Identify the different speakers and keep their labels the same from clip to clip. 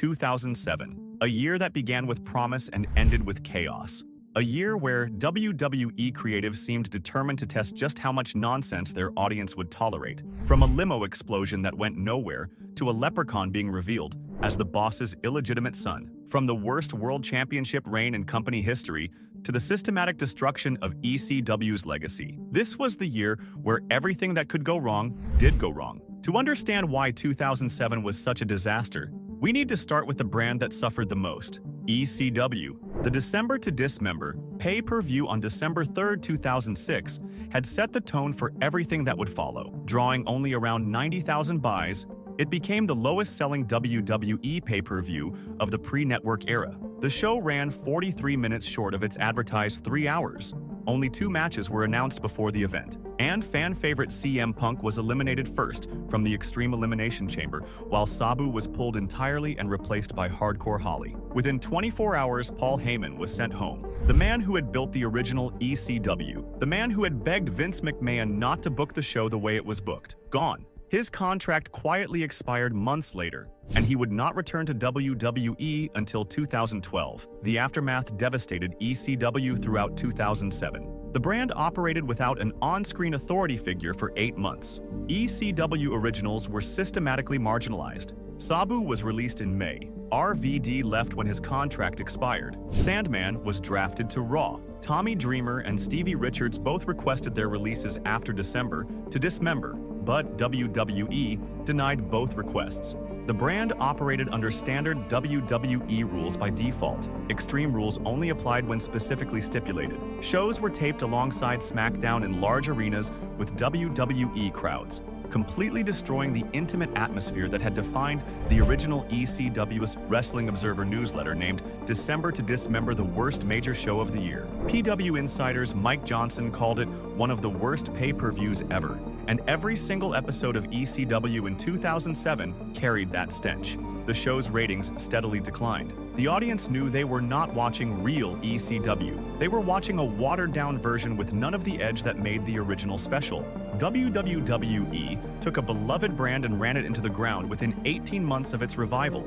Speaker 1: 2007, a year that began with promise and ended with chaos. A year where WWE creatives seemed determined to test just how much nonsense their audience would tolerate. From a limo explosion that went nowhere to a leprechaun being revealed as the boss's illegitimate son. From the worst world championship reign in company history to the systematic destruction of ECW's legacy. This was the year where everything that could go wrong did go wrong. To understand why 2007 was such a disaster, we need to start with the brand that suffered the most, ECW. The December to Dismember pay-per-view on December 3, 2006 had set the tone for everything that would follow. Drawing only around 90,000 buys, it became the lowest-selling WWE pay-per-view of the pre-network era. The show ran 43 minutes short of its advertised 3 hours. Only 2 matches were announced before the event, and fan-favorite CM Punk was eliminated first from the Extreme Elimination Chamber, while Sabu was pulled entirely and replaced by Hardcore Holly. Within 24 hours, Paul Heyman was sent home. The man who had built the original ECW, the man who had begged Vince McMahon not to book the show the way it was booked, gone. His contract quietly expired months later, and he would not return to WWE until 2012. The aftermath devastated ECW throughout 2007. The brand operated without an on-screen authority figure for 8 months. ECW originals were systematically marginalized. Sabu was released in May. RVD left when his contract expired. Sandman was drafted to Raw. Tommy Dreamer and Stevie Richards both requested their releases after December to Dismember, but WWE denied both requests. The brand operated under standard WWE rules by default. Extreme rules only applied when specifically stipulated. Shows were taped alongside SmackDown in large arenas with WWE crowds, completely destroying the intimate atmosphere that had defined the original ECW's Wrestling Observer newsletter named December to Dismember the worst major show of the year. PW Insider's Mike Johnson called it one of the worst pay-per-views ever, and every single episode of ECW in 2007 carried that stench. The show's ratings steadily declined. The audience knew they were not watching real ECW. They were watching a watered-down version with none of the edge that made the original special. WWE took a beloved brand and ran it into the ground within 18 months of its revival.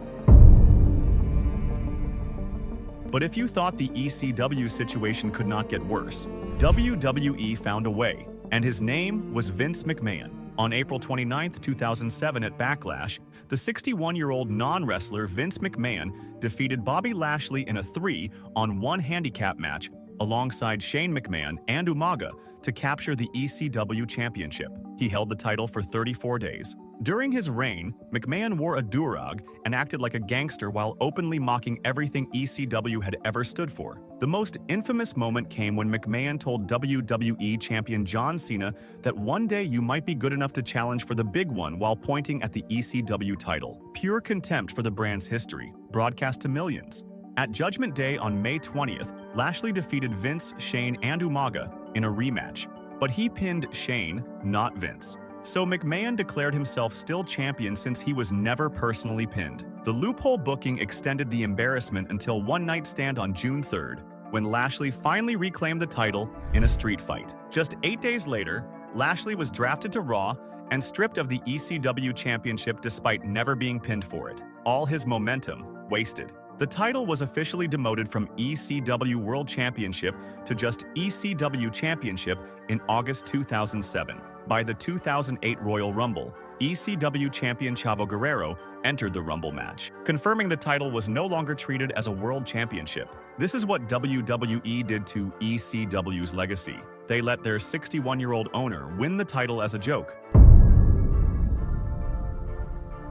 Speaker 1: But if you thought the ECW situation could not get worse, WWE found a way, and his name was Vince McMahon. On April 29, 2007 at Backlash, the 61-year-old non-wrestler Vince McMahon defeated Bobby Lashley in a 3-on-1 handicap match alongside Shane McMahon and Umaga to capture the ECW championship. He held the title for 34 days. During his reign, McMahon wore a durag and acted like a gangster while openly mocking everything ECW had ever stood for. The most infamous moment came when McMahon told WWE champion John Cena that one day you might be good enough to challenge for the big one while pointing at the ECW title. Pure contempt for the brand's history, broadcast to millions. At Judgment Day on May 20th, Lashley defeated Vince, Shane, and Umaga in a rematch, but he pinned Shane, not Vince. So McMahon declared himself still champion since he was never personally pinned. The loophole booking extended the embarrassment until One Night Stand on June 3rd, when Lashley finally reclaimed the title in a street fight. Just 8 days later, Lashley was drafted to Raw and stripped of the ECW championship despite never being pinned for it. All his momentum wasted. The title was officially demoted from ECW World Championship to just ECW Championship in August 2007. By the 2008 Royal Rumble, ECW champion Chavo Guerrero entered the Rumble match, confirming the title was no longer treated as a world championship. This is what WWE did to ECW's legacy. They let their 61-year-old owner win the title as a joke.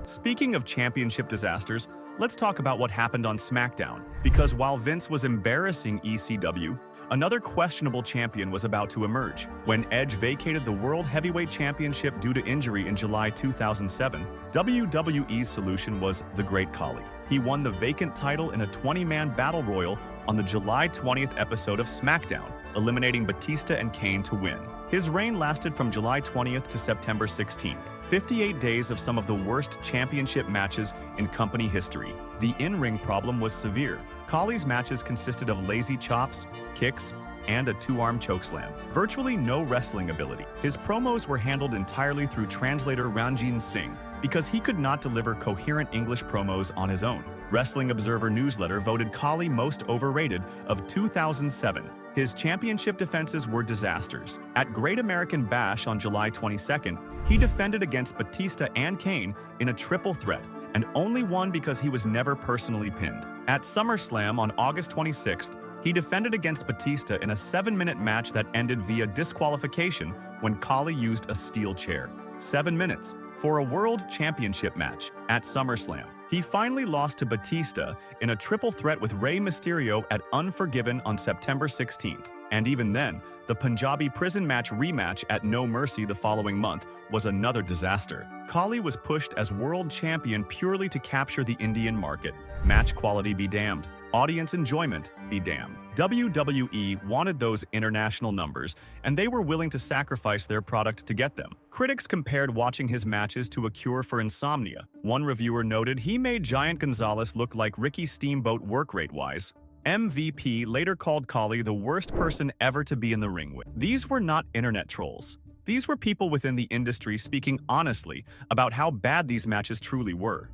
Speaker 1: Speaking of championship disasters, let's talk about what happened on SmackDown. Because while Vince was embarrassing ECW, another questionable champion was about to emerge. When Edge vacated the World Heavyweight Championship due to injury in July 2007, WWE's solution was the Great Khali. He won the vacant title in a 20-man battle royal on the July 20th episode of SmackDown, eliminating Batista and Kane to win. His reign lasted from July 20th to September 16th, 58 days of some of the worst championship matches in company history. The in-ring problem was severe. Khali's matches consisted of lazy chops, kicks, and a 2-arm chokeslam. Virtually no wrestling ability. His promos were handled entirely through translator Ranjin Singh, because he could not deliver coherent English promos on his own. Wrestling Observer newsletter voted Khali most overrated of 2007. His championship defenses were disasters. At Great American Bash on July 22nd, he defended against Batista and Kane in a triple threat, and only won because he was never personally pinned. At SummerSlam on August 26th, he defended against Batista in a 7-minute match that ended via disqualification when Khali used a steel chair. 7 minutes for a World Championship match at SummerSlam. He finally lost to Batista in a triple threat with Rey Mysterio at Unforgiven on September 16th. And even then, the Punjabi prison match rematch at No Mercy the following month was another disaster. Khali was pushed as world champion purely to capture the Indian market. Match quality be damned. Audience enjoyment be damned. WWE wanted those international numbers, and they were willing to sacrifice their product to get them. Critics compared watching his matches to a cure for insomnia. One reviewer noted he made Giant Gonzalez look like Ricky Steamboat work rate-wise. MVP later called Khali the worst person ever to be in the ring with. These were not internet trolls. These were people within the industry speaking honestly about how bad these matches truly were.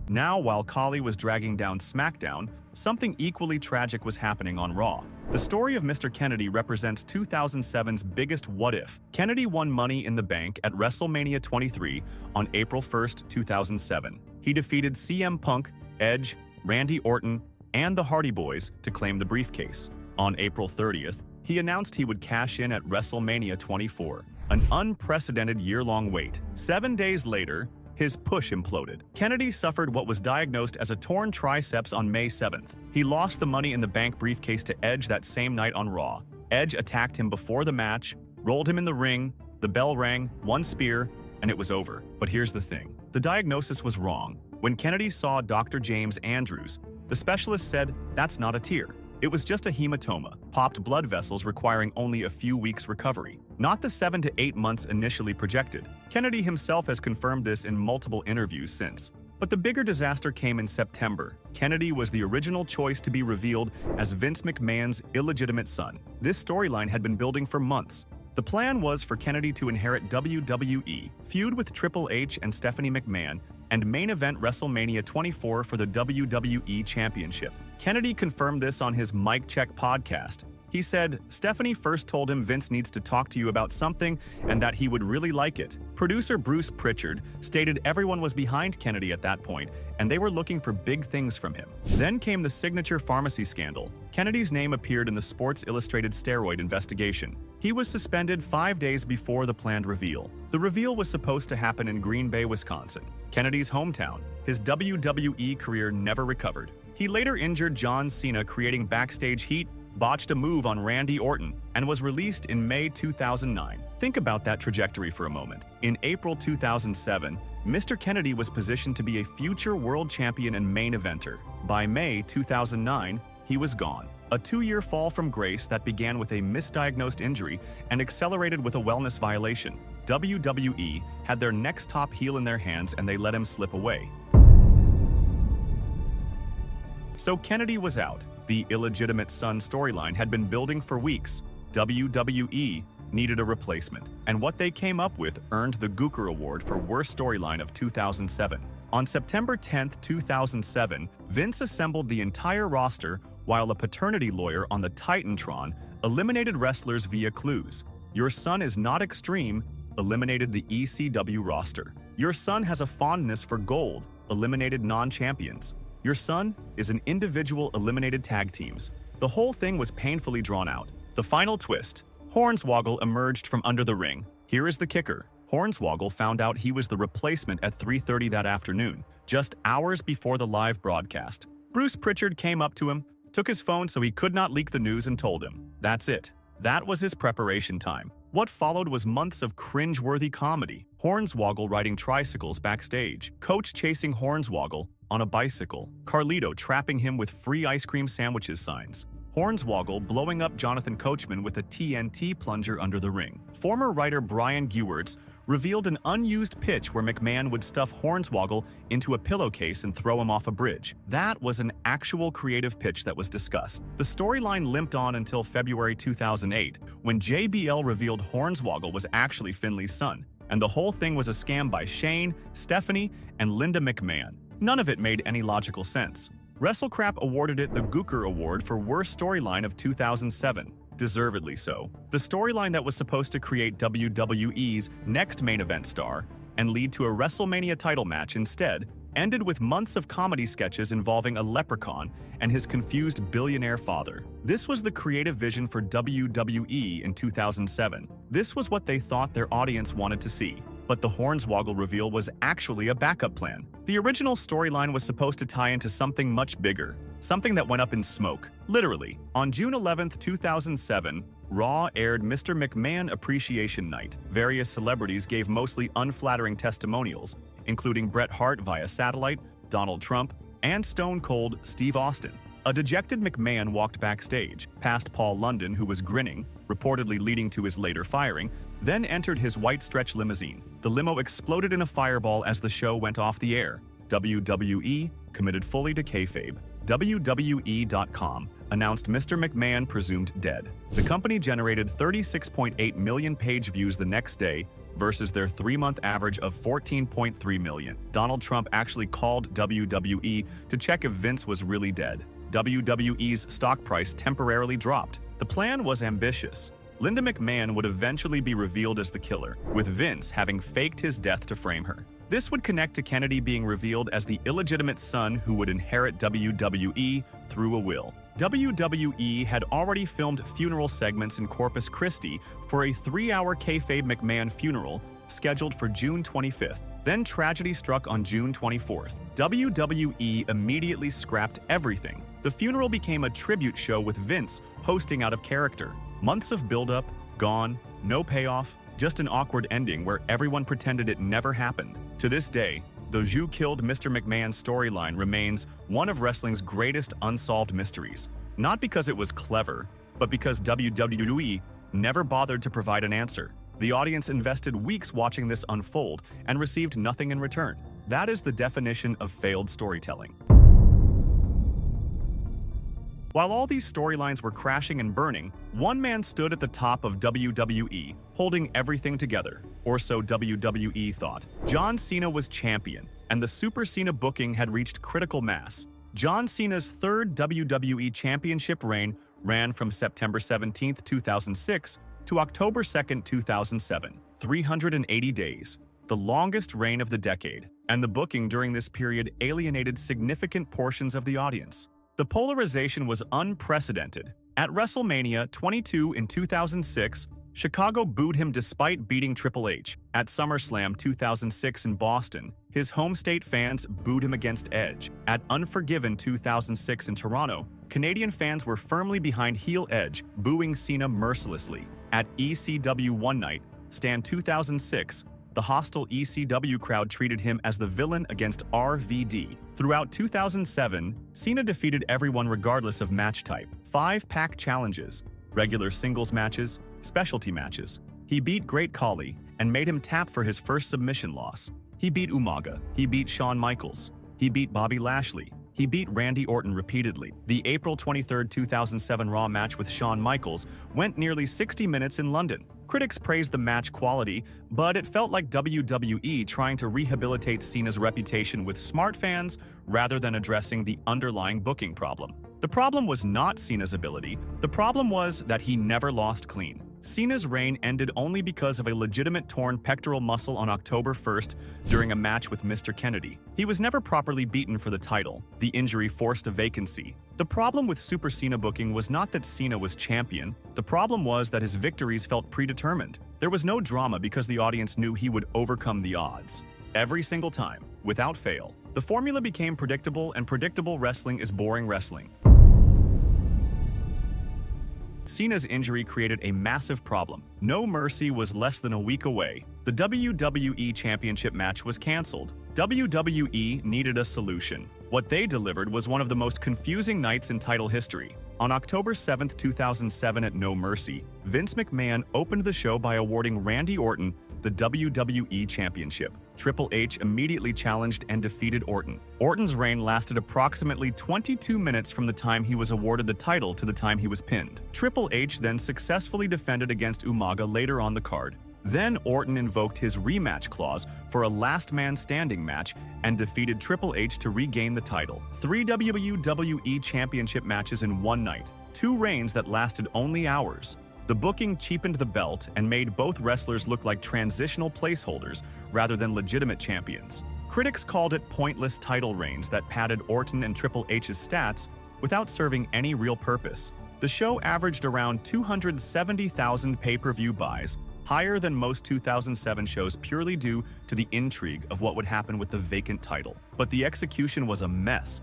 Speaker 1: Now, while Khali was dragging down SmackDown, something equally tragic was happening on Raw. The story of Mr. Kennedy represents 2007's biggest what-if. Kennedy won Money in the Bank at WrestleMania 23 on April 1, 2007. He defeated CM Punk, Edge, Randy Orton, and the Hardy Boys to claim the briefcase. On April 30th, he announced he would cash in at WrestleMania 24, an unprecedented year-long wait. 7 days later, his push imploded. Kennedy suffered what was diagnosed as a torn triceps on May 7th. He lost the Money in the Bank briefcase to Edge that same night on Raw. Edge attacked him before the match, rolled him in the ring, the bell rang, one spear, and it was over. But here's the thing. The diagnosis was wrong. When Kennedy saw Dr. James Andrews, the specialist said, "That's not a tear. It was just a hematoma, popped blood vessels requiring only a few weeks recovery, not the 7 to 8 months initially projected." Kennedy himself has confirmed this in multiple interviews since. But the bigger disaster came in September. Kennedy was the original choice to be revealed as Vince McMahon's illegitimate son. This storyline had been building for months. The plan was for Kennedy to inherit WWE, feud with Triple H and Stephanie McMahon, and main event WrestleMania 24 for the WWE Championship. Kennedy confirmed this on his Mic Check podcast. He said, "Stephanie first told him Vince needs to talk to you about something and that he would really like it." Producer Bruce Pritchard stated everyone was behind Kennedy at that point and they were looking for big things from him. Then came the signature pharmacy scandal. Kennedy's name appeared in the Sports Illustrated steroid investigation. He was suspended 5 days before the planned reveal. The reveal was supposed to happen in Green Bay, Wisconsin, Kennedy's hometown. His WWE career never recovered. He later injured John Cena, creating backstage heat, botched a move on Randy Orton, and was released in May 2009. Think about that trajectory for a moment. In April 2007, Mr. Kennedy was positioned to be a future world champion and main eventer. By May 2009, he was gone. A 2-year fall from grace that began with a misdiagnosed injury and accelerated with a wellness violation. WWE had their next top heel in their hands and they let him slip away. So Kennedy was out. The illegitimate son storyline had been building for weeks. WWE needed a replacement, and what they came up with earned the Gooker Award for Worst Storyline of 2007. On September 10, 2007, Vince assembled the entire roster while a paternity lawyer on the Titantron eliminated wrestlers via clues. Your son is not extreme, eliminated the ECW roster. Your son has a fondness for gold, eliminated non-champions. Your son is an individual, eliminated tag teams. The whole thing was painfully drawn out. The final twist. Hornswoggle emerged from under the ring. Here is the kicker. Hornswoggle found out he was the replacement at 3:30 that afternoon, just hours before the live broadcast. Bruce Pritchard came up to him, took his phone so he could not leak the news and told him. That's it. That was his preparation time. What followed was months of cringe-worthy comedy. Hornswoggle riding tricycles backstage, Coach chasing Hornswoggle on a bicycle, Carlito trapping him with free ice cream sandwiches signs, Hornswoggle blowing up Jonathan Coachman with a TNT plunger under the ring. Former writer Brian Gewirtz revealed an unused pitch where McMahon would stuff Hornswoggle into a pillowcase and throw him off a bridge. That was an actual creative pitch that was discussed. The storyline limped on until February 2008, when JBL revealed Hornswoggle was actually Finley's son. And the whole thing was a scam by Shane, Stephanie, and Linda McMahon. None of it made any logical sense. WrestleCrap awarded it the Gooker Award for Worst Storyline of 2007. Deservedly so. The storyline that was supposed to create WWE's next main event star and lead to a WrestleMania title match instead ended with months of comedy sketches involving a leprechaun and his confused billionaire father. This was the creative vision for WWE in 2007. This was what they thought their audience wanted to see. But the Hornswoggle reveal was actually a backup plan. The original storyline was supposed to tie into something much bigger, something that went up in smoke. Literally, on June 11, 2007, Raw aired Mr. McMahon Appreciation Night. Various celebrities gave mostly unflattering testimonials, including Bret Hart via satellite, Donald Trump, and Stone Cold Steve Austin. A dejected McMahon walked backstage, past Paul London, who was grinning, reportedly leading to his later firing, then entered his white stretch limousine. The limo exploded in a fireball as the show went off the air. WWE committed fully to kayfabe. WWE.com announced Mr. McMahon presumed dead. The company generated 36.8 million page views the next day versus their 3-month average of 14.3 million. Donald Trump actually called WWE to check if Vince was really dead. WWE's stock price temporarily dropped. The plan was ambitious. Linda McMahon would eventually be revealed as the killer, with Vince having faked his death to frame her. This would connect to Kennedy being revealed as the illegitimate son who would inherit WWE through a will. WWE had already filmed funeral segments in Corpus Christi for a 3-hour kayfabe McMahon funeral scheduled for June 25th. Then tragedy struck on June 24th. WWE immediately scrapped everything. The funeral became a tribute show with Vince hosting out of character. Months of build-up, gone, no payoff, just an awkward ending where everyone pretended it never happened. To this day, the "You Killed Mr. McMahon" storyline remains one of wrestling's greatest unsolved mysteries. Not because it was clever, but because WWE never bothered to provide an answer. The audience invested weeks watching this unfold and received nothing in return. That is the definition of failed storytelling. While all these storylines were crashing and burning, one man stood at the top of WWE, holding everything together, or so WWE thought. John Cena was champion, and the Super Cena booking had reached critical mass. John Cena's third WWE Championship reign ran from September 17, 2006 to October 2, 2007, 380 days, the longest reign of the decade, and the booking during this period alienated significant portions of the audience. The polarization was unprecedented. At WrestleMania 22 in 2006, Chicago booed him despite beating Triple H. At SummerSlam 2006 in Boston, his home state fans booed him against Edge. At Unforgiven 2006 in Toronto, Canadian fans were firmly behind heel Edge, booing Cena mercilessly. At ECW One Night Stand 2006, the hostile ECW crowd treated him as the villain against RVD. Throughout 2007, Cena defeated everyone regardless of match type. 5-pack challenges, regular singles matches, specialty matches. He beat Great Khali and made him tap for his first submission loss. He beat Umaga. He beat Shawn Michaels. He beat Bobby Lashley. He beat Randy Orton repeatedly. The April 23, 2007 Raw match with Shawn Michaels went nearly 60 minutes in London. Critics praised the match quality, but it felt like WWE trying to rehabilitate Cena's reputation with smart fans rather than addressing the underlying booking problem. The problem was not Cena's ability. The problem was that he never lost clean. Cena's reign ended only because of a legitimate torn pectoral muscle on October 1st during a match with Mr. Kennedy. He was never properly beaten for the title. The injury forced a vacancy. The problem with Super Cena booking was not that Cena was champion. The problem was that his victories felt predetermined. There was no drama because the audience knew he would overcome the odds. Every single time, without fail. The formula became predictable, and predictable wrestling is boring wrestling. Cena's injury created a massive problem. No Mercy was less than a week away. The WWE Championship match was canceled. WWE needed a solution. What they delivered was one of the most confusing nights in title history. On October 7, 2007 at No Mercy, Vince McMahon opened the show by awarding Randy Orton the WWE Championship. Triple H immediately challenged and defeated Orton. Orton's reign lasted approximately 22 minutes from the time he was awarded the title to the time he was pinned. Triple H then successfully defended against Umaga later on the card. Then Orton invoked his rematch clause for a last man standing match and defeated Triple H to regain the title. 3 WWE Championship matches in one night, 2 reigns that lasted only hours. The booking cheapened the belt and made both wrestlers look like transitional placeholders rather than legitimate champions. Critics called it pointless title reigns that padded Orton and Triple H's stats without serving any real purpose. The show averaged around 270,000 pay-per-view buys, higher than most 2007 shows purely due to the intrigue of what would happen with the vacant title. But the execution was a mess.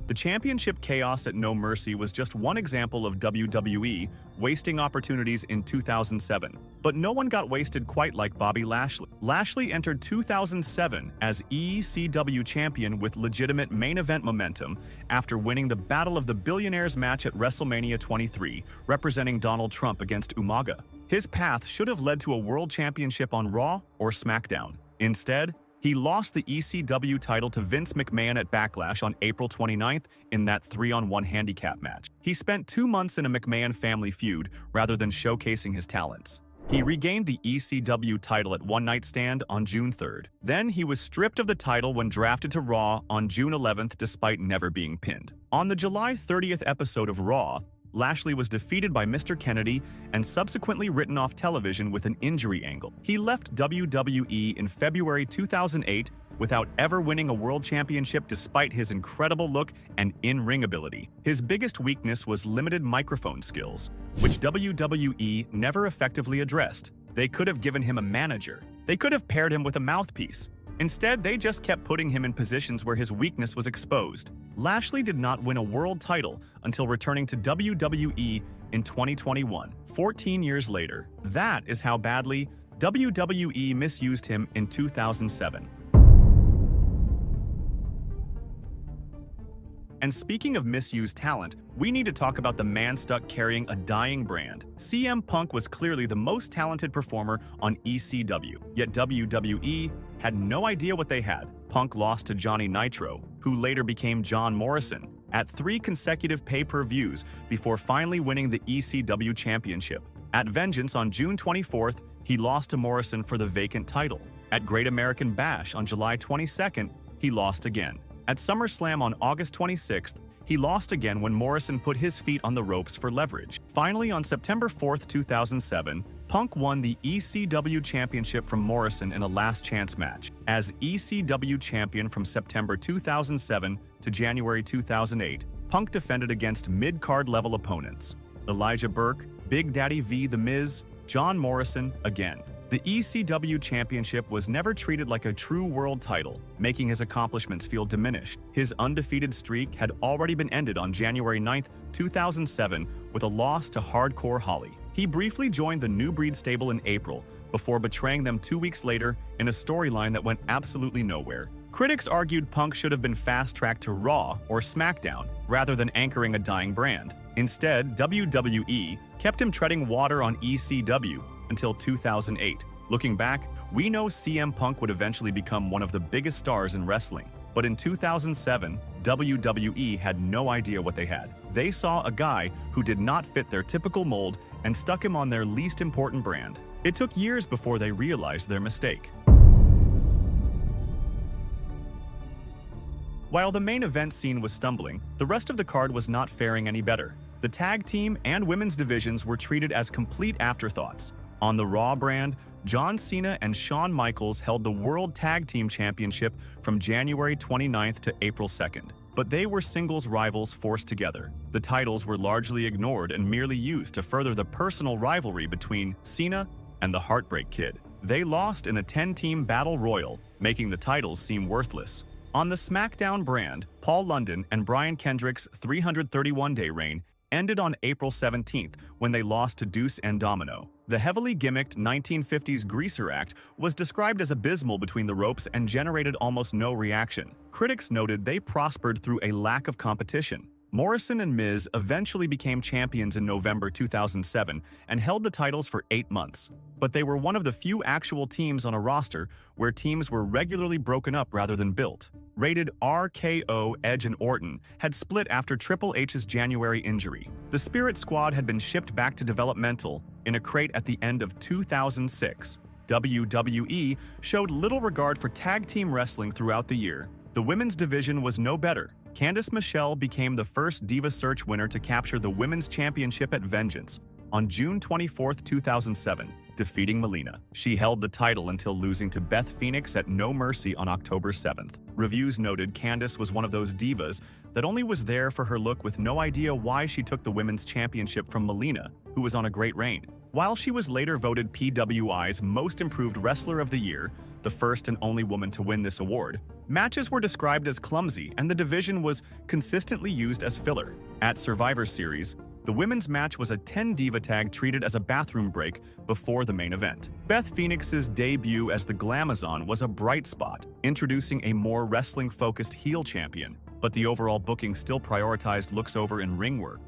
Speaker 1: The championship chaos at No Mercy was just one example of WWE wasting opportunities in 2007. But no one got wasted quite like Bobby Lashley. Lashley entered 2007 as ECW champion with legitimate main event momentum after winning the Battle of the Billionaires match at WrestleMania 23, representing Donald Trump against Umaga. His path should have led to a world championship on Raw or SmackDown. Instead, he lost the ECW title to Vince McMahon at Backlash on April 29th in that 3-on-1 handicap match. He spent 2 months in a McMahon family feud rather than showcasing his talents. He regained the ECW title at One Night Stand on June 3rd. Then he was stripped of the title when drafted to Raw on June 11th despite never being pinned. On the July 30th episode of Raw, Lashley was defeated by Mr. Kennedy and subsequently written off television with an injury angle. He left WWE in February 2008 without ever winning a world championship despite his incredible look and in-ring ability. His biggest weakness was limited microphone skills, which WWE never effectively addressed. They could have given him a manager. They could have paired him with a mouthpiece. Instead, they just kept putting him in positions where his weakness was exposed. Lashley did not win a world title until returning to WWE in 2021, 14 years later. That is how badly WWE misused him in 2007. And speaking of misused talent, we need to talk about the man stuck carrying a dying brand. CM Punk was clearly the most talented performer on ECW, yet WWE had no idea what they had. Punk lost to Johnny Nitro, who later became John Morrison, at 3 consecutive pay-per-views before finally winning the ECW championship. At Vengeance on June 24th, he lost to Morrison for the vacant title. At Great American Bash on July 22nd, he lost again. At SummerSlam on August 26th, he lost again when Morrison put his feet on the ropes for leverage. Finally, on September 4th, 2007, Punk won the ECW Championship from Morrison in a last-chance match. As ECW champion from September 2007 to January 2008, Punk defended against mid-card level opponents: Elijah Burke, Big Daddy V, The Miz, John Morrison again. The ECW Championship was never treated like a true world title, making his accomplishments feel diminished. His undefeated streak had already been ended on January 9th, 2007 with a loss to Hardcore Holly. He briefly joined the New Breed stable in April, before betraying them 2 weeks later in a storyline that went absolutely nowhere. Critics argued Punk should have been fast-tracked to Raw or SmackDown, rather than anchoring a dying brand. Instead, WWE kept him treading water on ECW until 2008. Looking back, we know CM Punk would eventually become one of the biggest stars in wrestling. But in 2007, WWE had no idea what they had. They saw a guy who did not fit their typical mold and stuck him on their least important brand. It took years before they realized their mistake. While the main event scene was stumbling, the rest of the card was not faring any better. The tag team and women's divisions were treated as complete afterthoughts. On the Raw brand, John Cena and Shawn Michaels held the World Tag Team Championship from January 29th to April 2nd. But they were singles rivals forced together. The titles were largely ignored and merely used to further the personal rivalry between Cena and the Heartbreak Kid. They lost in a 10-team battle royal, making the titles seem worthless. On the SmackDown brand, Paul London and Brian Kendrick's 331-day reign ended on April 17th when they lost to Deuce and Domino. The heavily gimmicked 1950s greaser act was described as abysmal between the ropes and generated almost no reaction. Critics noted they prospered through a lack of competition. Morrison and Miz eventually became champions in November 2007 and held the titles for 8 months. But they were one of the few actual teams on a roster where teams were regularly broken up rather than built. Rated RKO, Edge and Orton had split after Triple H's January injury. The Spirit Squad had been shipped back to developmental in a crate at the end of 2006. WWE showed little regard for tag team wrestling throughout the year. The women's division was no better. Candice Michelle became the first Diva Search winner to capture the Women's Championship at Vengeance on June 24, 2007, defeating Melina. She held the title until losing to Beth Phoenix at No Mercy on October 7th. Reviews noted Candice was one of those divas that only was there for her look with no idea why she took the Women's Championship from Melina, who was on a great reign. While she was later voted PWI's Most Improved Wrestler of the Year, the first and only woman to win this award, matches were described as clumsy and the division was consistently used as filler. At Survivor Series, the women's match was a 10-diva tag treated as a bathroom break before the main event. Beth Phoenix's debut as the Glamazon was a bright spot, introducing a more wrestling-focused heel champion, but the overall booking still prioritized looks over in ring work.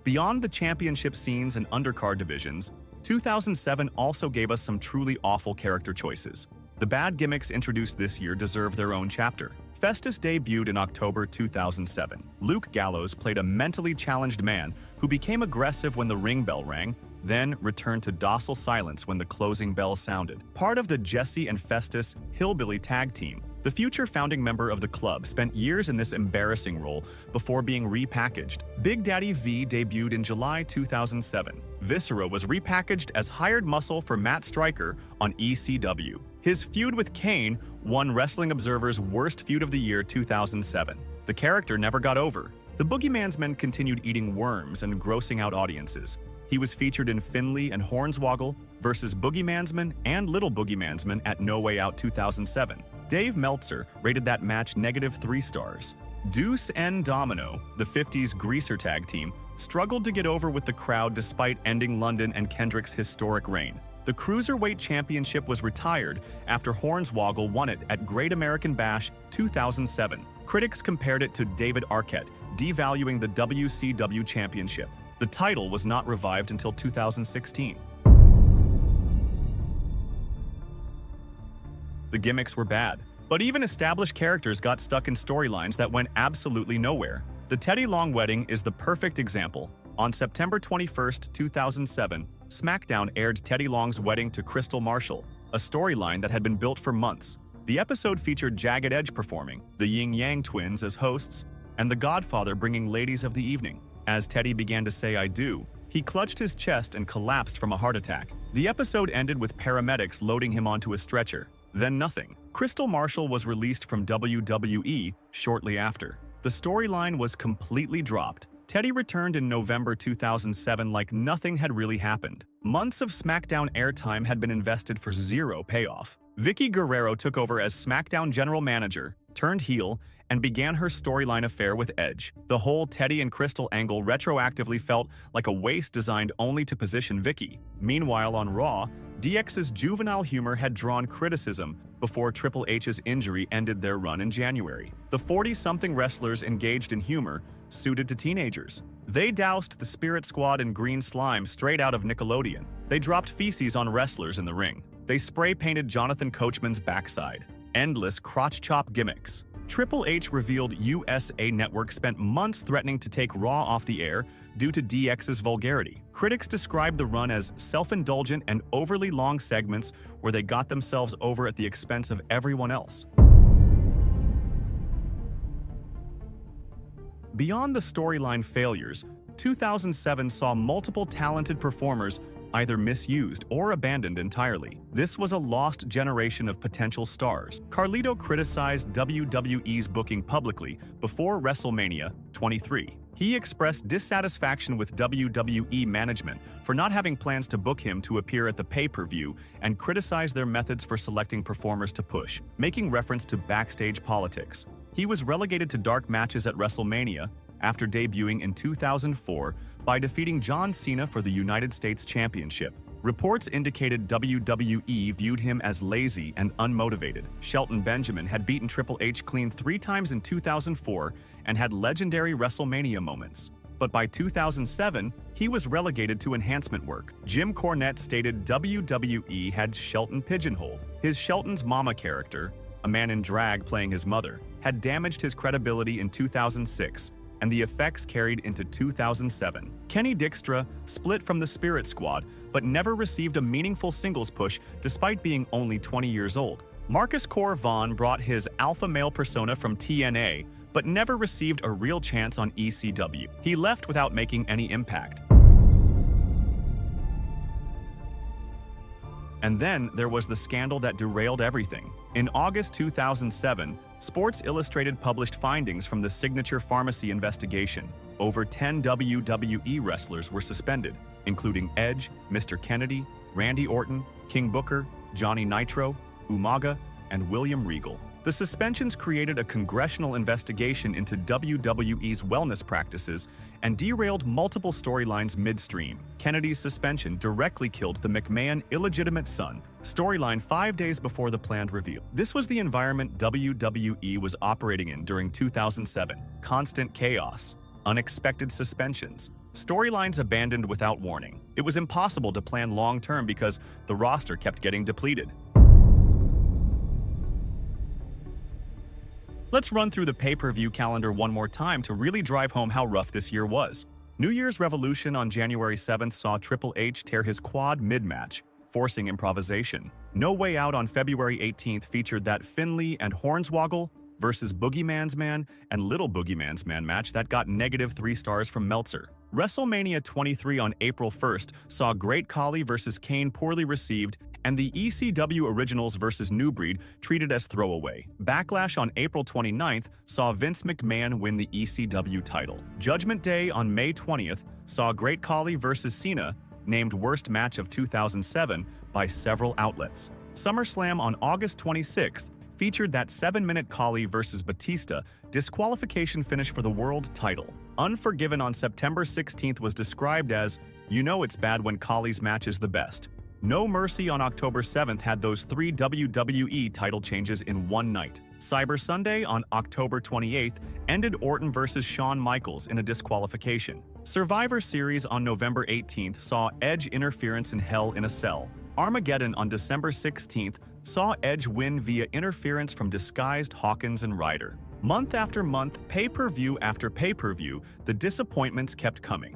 Speaker 1: Beyond the championship scenes and undercard divisions, 2007 also gave us some truly awful character choices. The bad gimmicks introduced this year deserve their own chapter. Festus debuted in October 2007. Luke Gallows played a mentally challenged man who became aggressive when the ring bell rang, then returned to docile silence when the closing bell sounded. Part of the Jesse and Festus Hillbilly tag team, the future founding member of the club spent years in this embarrassing role before being repackaged. Big Daddy V debuted in July 2007. Viscera was repackaged as hired muscle for Matt Striker on ECW. His feud with Kane won Wrestling Observer's Worst Feud of the Year 2007. The character never got over. The Boogeyman's men continued eating worms and grossing out audiences. He was featured in Finlay and Hornswoggle versus Boogeymansman and Little Boogeymansman at No Way Out 2007. Dave Meltzer rated that match -3 stars. Deuce and Domino, the 50s greaser tag team, struggled to get over with the crowd despite ending London and Kendrick's historic reign. The Cruiserweight Championship was retired after Hornswoggle won it at Great American Bash 2007. Critics compared it to David Arquette, devaluing the WCW Championship. The title was not revived until 2016. The gimmicks were bad, but even established characters got stuck in storylines that went absolutely nowhere. The Teddy Long wedding is the perfect example. On September 21, 2007, SmackDown aired Teddy Long's wedding to Crystal Marshall, a storyline that had been built for months. The episode featured Jagged Edge performing, the Yin Yang Twins as hosts, and The Godfather bringing ladies of the evening. As Teddy began to say "I do," he clutched his chest and collapsed from a heart attack. The episode ended with paramedics loading him onto a stretcher. Then nothing. Crystal Marshall was released from WWE shortly after. The storyline was completely dropped. Teddy returned in November 2007 like nothing had really happened. Months of SmackDown airtime had been invested for zero payoff. Vicky Guerrero took over as SmackDown general manager, turned heel, and began her storyline affair with Edge. The whole Teddy and Crystal angle retroactively felt like a waste designed only to position Vicky. Meanwhile, on Raw, DX's juvenile humor had drawn criticism before Triple H's injury ended their run in January. The 40-something wrestlers engaged in humor suited to teenagers. They doused the Spirit Squad in green slime straight out of Nickelodeon. They dropped feces on wrestlers in the ring. They spray-painted Jonathan Coachman's backside. Endless crotch-chop gimmicks. Triple H revealed USA Network spent months threatening to take Raw off the air due to DX's vulgarity. Critics described the run as self-indulgent and overly long segments where they got themselves over at the expense of everyone else. Beyond the storyline failures, 2007 saw multiple talented performers either misused or abandoned entirely. This was a lost generation of potential stars. Carlito criticized WWE's booking publicly before WrestleMania 23. He expressed dissatisfaction with WWE management for not having plans to book him to appear at the pay-per-view and criticized their methods for selecting performers to push, making reference to backstage politics. He was relegated to dark matches at WrestleMania after debuting in 2004 by defeating John Cena for the United States Championship. Reports indicated WWE viewed him as lazy and unmotivated. Shelton Benjamin had beaten Triple H clean 3 times in 2004 and had legendary WrestleMania moments. But by 2007, he was relegated to enhancement work. Jim Cornette stated WWE had Shelton pigeonholed. His Shelton's Mama character, a man in drag playing his mother, had damaged his credibility in 2006, and the effects carried into 2007. Kenny Dykstra split from the Spirit Squad, but never received a meaningful singles push despite being only 20 years old. Marcus Cor Von brought his alpha male persona from TNA, but never received a real chance on ECW. He left without making any impact. And then there was the scandal that derailed everything. In August 2007, Sports Illustrated published findings from the Signature Pharmacy investigation. Over 10 WWE wrestlers were suspended, including Edge, Mr. Kennedy, Randy Orton, King Booker, Johnny Nitro, Umaga, and William Regal. The suspensions created a congressional investigation into WWE's wellness practices and derailed multiple storylines midstream. Kennedy's suspension directly killed the McMahon illegitimate son storyline 5 days before the planned reveal. This was the environment WWE was operating in during 2007. Constant chaos, unexpected suspensions, storylines abandoned without warning. It was impossible to plan long-term because the roster kept getting depleted. Let's run through the pay-per-view calendar one more time to really drive home how rough this year was. New Year's Revolution on January 7th saw Triple H tear his quad mid-match, forcing improvisation. No Way Out on February 18th featured that Finlay and Hornswoggle versus Boogeyman's Man and Little Boogeyman's Man match that got -3 stars from Meltzer. WrestleMania 23 on April 1st saw Great Khali versus Kane poorly received and the ECW Originals versus New Breed treated as throwaway. Backlash on April 29th saw Vince McMahon win the ECW title. Judgment Day on May 20th saw Great Khali versus Cena named Worst Match of 2007 by several outlets. SummerSlam on August 26th featured that 7-minute Khali versus Batista disqualification finish for the world title. Unforgiven on September 16th was described as, "You know it's bad when Khali's match is the best." No Mercy on October 7th had those 3 WWE title changes in one night. Cyber Sunday on October 28th ended Orton versus Shawn Michaels in a disqualification. Survivor Series on November 18th saw Edge interference in Hell in a Cell. Armageddon on December 16th saw Edge win via interference from disguised Hawkins and Ryder. Month after month, pay-per-view after pay-per-view, the disappointments kept coming.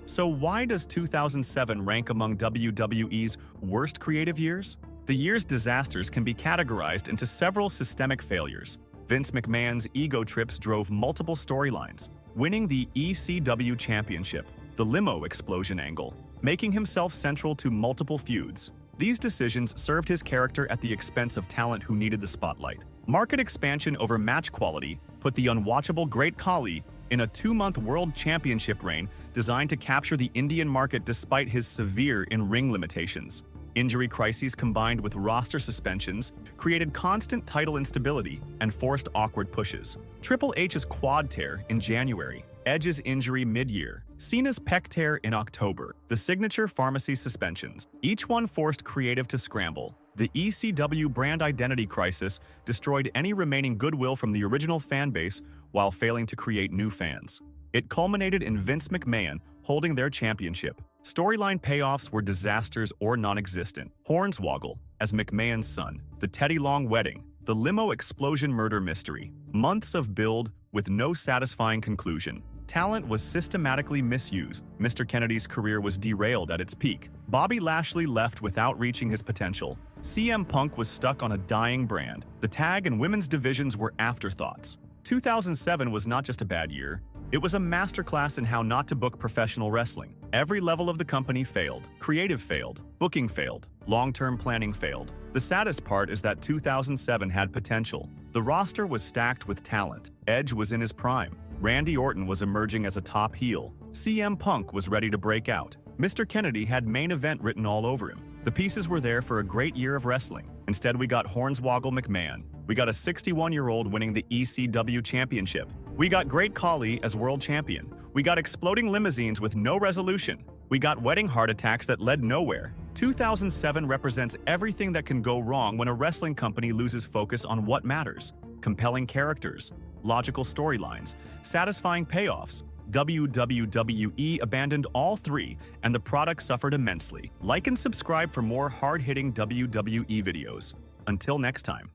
Speaker 1: So why does 2007 rank among WWE's worst creative years? The year's disasters can be categorized into several systemic failures. Vince McMahon's ego trips drove multiple storylines, winning the ECW championship, the limo explosion angle, making himself central to multiple feuds. These decisions served his character at the expense of talent who needed the spotlight. Market expansion over match quality put the unwatchable Great Khali in a 2-month world championship reign designed to capture the Indian market despite his severe in-ring limitations. Injury crises combined with roster suspensions created constant title instability and forced awkward pushes. Triple H's quad tear in January, Edge's injury mid-year, Cena's pec tear in October, the Signature Pharmacy suspensions. Each one forced creative to scramble. The ECW brand identity crisis destroyed any remaining goodwill from the original fan base while failing to create new fans. It culminated in Vince McMahon holding their championship. Storyline payoffs were disasters or non-existent. Hornswoggle as McMahon's son, the Teddy Long wedding, the limo explosion murder mystery. Months of build with no satisfying conclusion. Talent was systematically misused. Mr. Kennedy's career was derailed at its peak. Bobby Lashley left without reaching his potential. CM Punk was stuck on a dying brand. The tag and women's divisions were afterthoughts. 2007 was not just a bad year. It was a masterclass in how not to book professional wrestling. Every level of the company failed. Creative failed. Booking failed. Long-term planning failed. The saddest part is that 2007 had potential. The roster was stacked with talent. Edge was in his prime. Randy Orton was emerging as a top heel. CM Punk was ready to break out. Mr. Kennedy had main event written all over him. The pieces were there for a great year of wrestling. Instead, we got Hornswoggle McMahon. We got a 61-year-old winning the ECW championship. We got Great Khali as world champion. We got exploding limousines with no resolution. We got wedding heart attacks that led nowhere. 2007 represents everything that can go wrong when a wrestling company loses focus on what matters. Compelling characters, logical storylines, satisfying payoffs. WWE abandoned all three, and the product suffered immensely. Like and subscribe for more hard-hitting WWE videos. Until next time.